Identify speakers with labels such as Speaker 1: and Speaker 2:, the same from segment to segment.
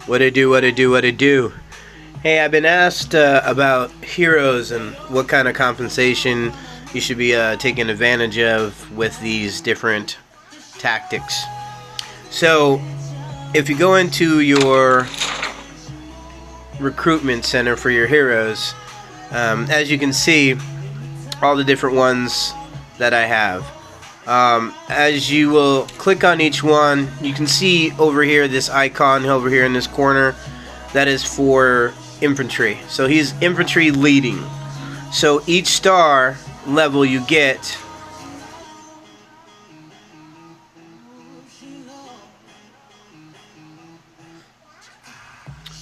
Speaker 1: What it do, what it do, what it do. Hey, I've been asked about heroes and what kind of compensation you should be taking advantage of with these different tactics. So, if you go into your recruitment center for your heroes, as you can see, all the different ones that I have. As you will click on each one, you can see over here this icon over here in this corner. That is for infantry. So he's infantry leading. So each star level you get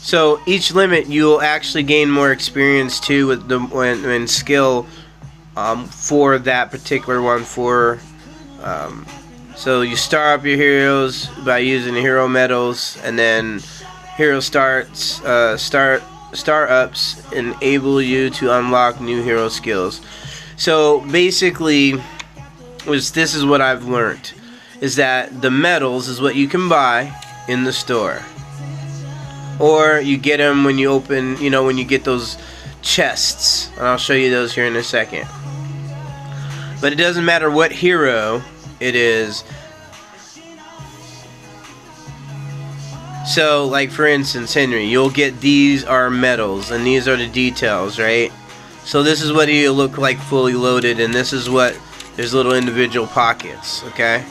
Speaker 1: so each limit you'll actually gain more experience too with the and skill for that particular one for so you star up your heroes by using the hero medals, and then hero star ups enable you to unlock new hero skills. So basically, this is what I've learned, is that the medals is what you can buy in the store, or you get them when you open, when you get those chests, and I'll show you those here in a second. But it doesn't matter what hero it is. So, like for instance, Henry, you'll get these are medals, and these are the details, right? So this is what he'll look like fully loaded, and this is what there's little individual pockets, okay?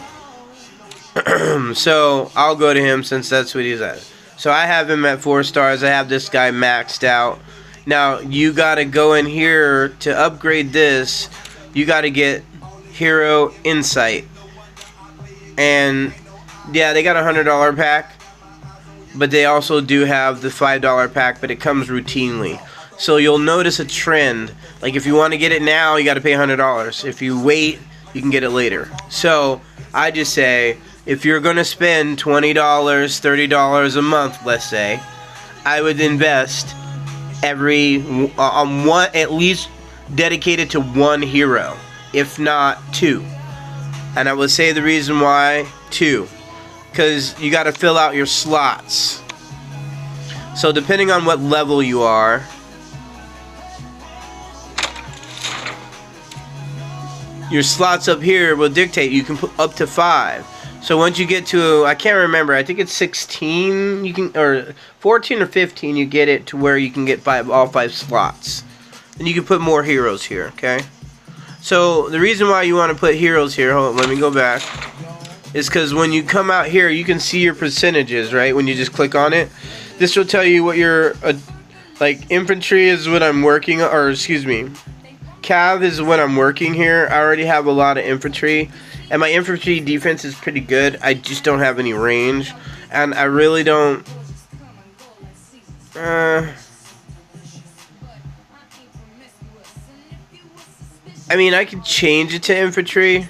Speaker 1: So I'll go to him since that's what he's at. So I have him at 4 stars. I have this guy maxed out. Now you gotta go in here to upgrade this. You gotta get Hero Insight, and yeah, they got a $100 pack, but they also do have the $5 pack, but it comes routinely. So you'll notice a trend. Like if you want to get it now, you got to pay $100. If you wait, you can get it later. So I just say, if you're going to spend $20, $30 a month, let's say, I would invest on one, at least dedicated to one hero, if not 2. And I would say the reason why 2, because you got to fill out your slots. So depending on what level you are, your slots up here will dictate. You can put up to 5. So once you get to, I can't remember, I think it's 16, you can, or 14 or 15, you get it to where you can get all 5 slots. And you can put more heroes here, okay? So the reason why you want to put heroes here, hold on, let me go back, is because when you come out here, you can see your percentages, right? When you just click on it, this will tell you what your, like infantry is what I'm working, or excuse me, Cav is what I'm working here. I already have a lot of infantry, and my infantry defense is pretty good. I just don't have any range, and I really don't. I mean, I could change it to infantry,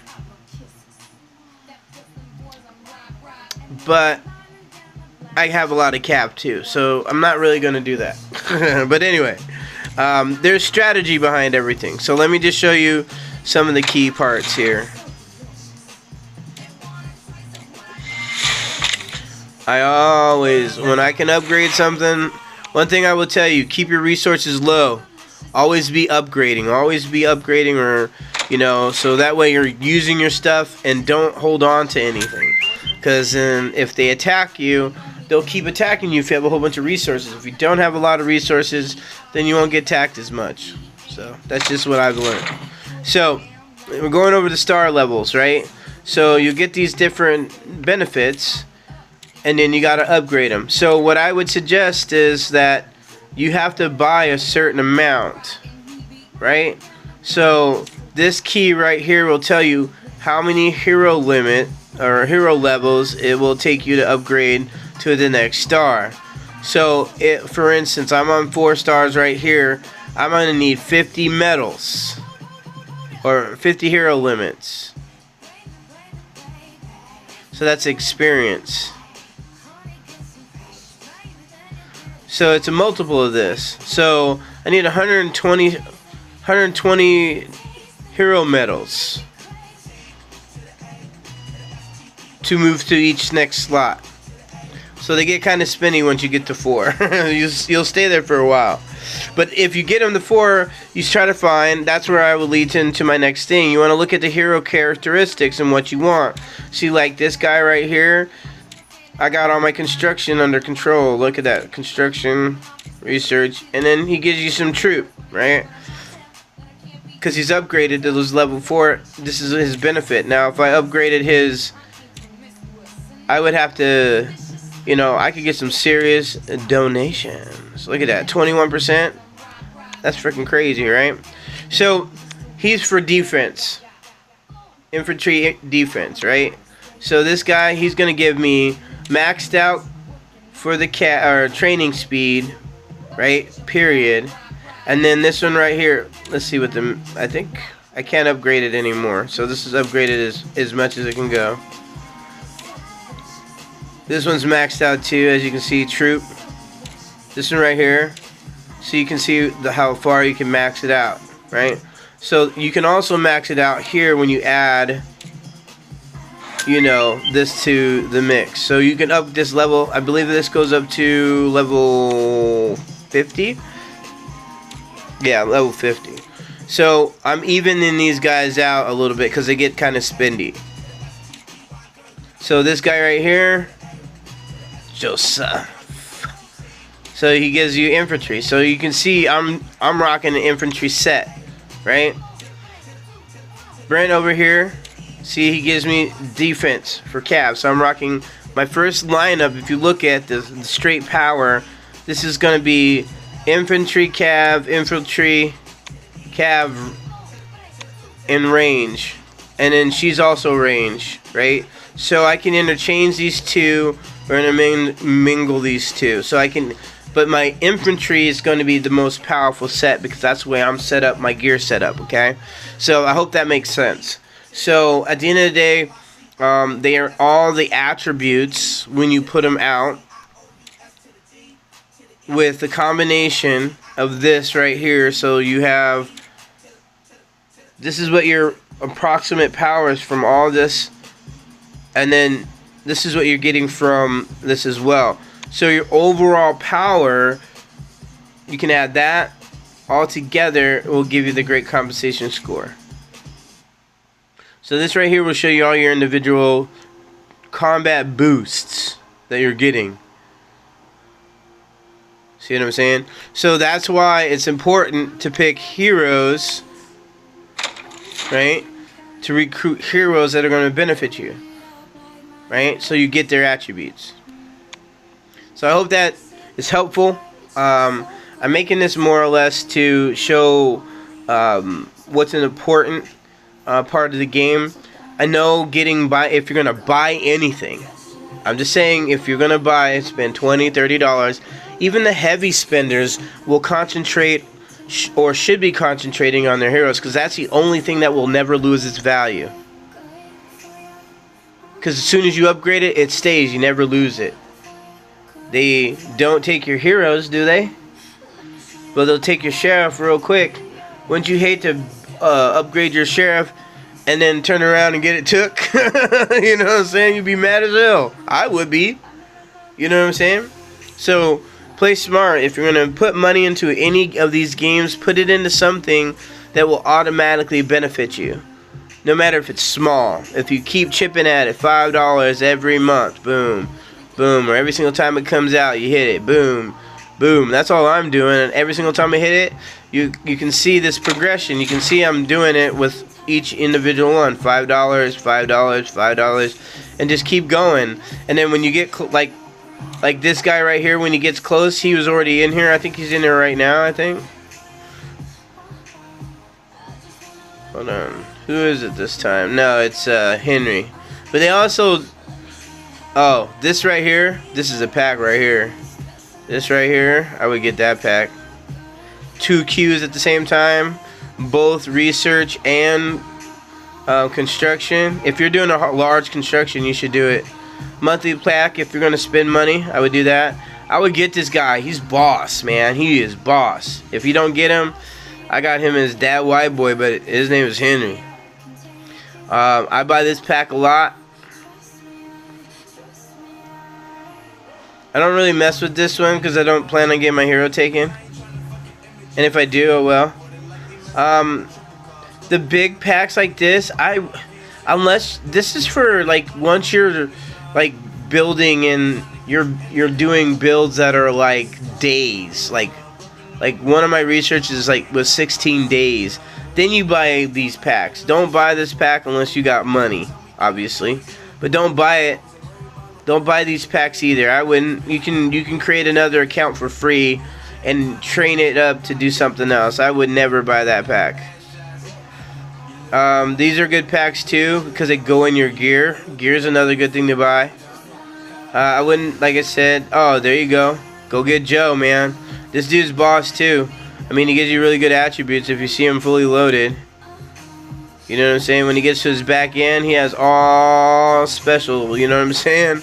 Speaker 1: but I have a lot of cap too, so I'm not really going to do that. But anyway, there's strategy behind everything. So let me just show you some of the key parts here. I always, when I can upgrade something, one thing I will tell you, keep your resources low. Always be upgrading, or, so that way you're using your stuff, and don't hold on to anything. Because then if they attack you, they'll keep attacking you if you have a whole bunch of resources. If you don't have a lot of resources, then you won't get attacked as much. So that's just what I've learned. So we're going over the star levels, right? So you get these different benefits, and then you got to upgrade them. So what I would suggest is that you have to buy a certain amount, right? So this key right here will tell you how many hero limit or hero levels it will take you to upgrade to the next star. So for instance, I'm on 4 stars right here. I'm gonna need 50 medals or 50 hero limits. So that's experience. So it's a multiple of this. So I need 120 hero medals to move to each next slot. So they get kind of spinny once you get to 4. You'll stay there for a while. But if you get them to 4, you try to find, that's where I will lead into my next thing. You want to look at the hero characteristics and what you want. See, like this guy right here, I got all my construction under control. Look at that, construction, research, and then he gives you some troop, right? Because he's upgraded to those level 4, this is his benefit. Now, if I upgraded his, I would have to, you know, I could get some serious donations. Look at that, 21%. That's freaking crazy, right? So, he's for defense. Infantry defense, right? So this guy, he's going to give me maxed out for the training speed, right? Period. And then this one right here, let's see what the, I think I can't upgrade it anymore. So this is upgraded as much as it can go. This one's maxed out too, as you can see, troop. This one right here, so you can see how far you can max it out, right? So you can also max it out here when you add, you know, this to the mix. So you can up this level. I believe this goes up to level 50. Yeah, level 50. So I'm evening these guys out a little bit because they get kind of spendy. So this guy right here, Joseph. So he gives you infantry. So you can see I'm rocking an infantry set, right? Brent over here, see, he gives me defense for cav. So I'm rocking my first lineup. If you look at the straight power, this is going to be infantry, cav, in range. And then she's also range, right? So I can interchange these two. We're going to mingle these two. So I can, but my infantry is going to be the most powerful set because that's the way I'm set up, my gear setup, okay? So I hope that makes sense. So at the end of the day, they are all the attributes when you put them out with the combination of this right here. So you have, this is what your approximate power is from all this, and then this is what you're getting from this as well. So your overall power, you can add that all together, it will give you the great compensation score. So this right here will show you all your individual combat boosts that you're getting. See what I'm saying? So that's why it's important to pick heroes, right? To recruit heroes that are going to benefit you, right? So you get their attributes. So I hope that is helpful. I'm making this more or less to show what's an important part of the game. I know if you're gonna buy anything, I'm just saying, if you're gonna buy, spend $20, $30. Even the heavy spenders will concentrate or should be concentrating on their heroes, because that's the only thing that will never lose its value. Because as soon as you upgrade it, it stays. You never lose it. They don't take your heroes, do they? Well, they'll take your sheriff real quick. Wouldn't you hate to upgrade your sheriff and then turn around and get it took? You know what I'm saying? You'd be mad as hell. I would be. You know what I'm saying? So play smart. If you're going to put money into any of these games, put it into something that will automatically benefit you. No matter if it's small. If you keep chipping at it, $5 every month, boom, boom. Or every single time it comes out, you hit it, boom, boom. That's all I'm doing. And every single time I hit it, you can see this progression. You can see I'm doing it with each individual one. $5, $5, $5. And just keep going. And then when you get, like this guy right here, when he gets close, he was already in here. I think he's in there right now, I think. Hold on. Who is it this time? No, it's Henry. But they also... Oh, this right here. This is a pack right here. This right here, I would get that pack. 2 queues at the same time. Both research and construction. If you're doing a large construction, you should do it. Monthly pack, if you're going to spend money, I would do that. I would get this guy. He's boss, man. He is boss. If you don't get him, I got him as Dad White Boy, but his name is Henry. I buy this pack a lot. I don't really mess with this one because I don't plan on getting my hero taken. And if I do, oh well. The big packs like this, unless this is for like once you're like building and you're doing builds that are like days, like one of my researches was 16 days. Then you buy these packs. Don't buy this pack unless you got money, obviously. But don't buy it. Don't buy these packs either. I wouldn't. You can create another account for free and train it up to do something else. I would never buy that pack. These are good packs too because they go in your gear. Gear's another good thing to buy. I wouldn't, like I said. Oh, there you go. Go get Joe, man. This dude's boss too. I mean, he gives you really good attributes if you see him fully loaded. You know what I'm saying? When he gets to his back end, he has all special. You know what I'm saying?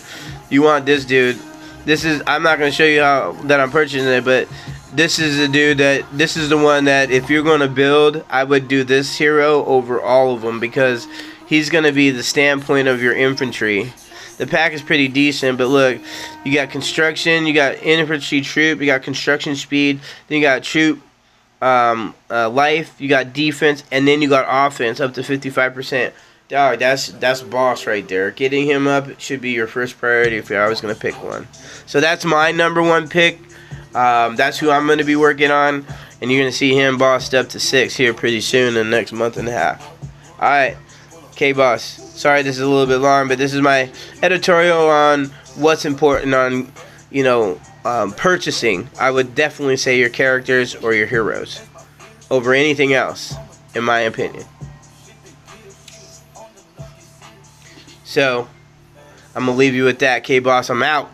Speaker 1: You want this dude. This is. I'm not gonna show you how that I'm purchasing it, but this is the dude that. This is the one that if you're gonna build, I would do this hero over all of them because he's gonna be the standpoint of your infantry. The pack is pretty decent, but look, you got construction, you got infantry troop, you got construction speed, then you got troop life, you got defense, and then you got offense up to 55%. Dog, that's boss right there. Getting him up should be your first priority if you're always gonna pick one. So that's my number one pick. That's who I'm gonna be working on, and you're gonna see him bossed up to 6 here pretty soon in the next month and a half. All right, K-Boss. Sorry this is a little bit long, but this is my editorial on what's important on, you know, purchasing. I would definitely say your characters or your heroes over anything else, in my opinion. So, I'm going to leave you with that. K-Boss, I'm out.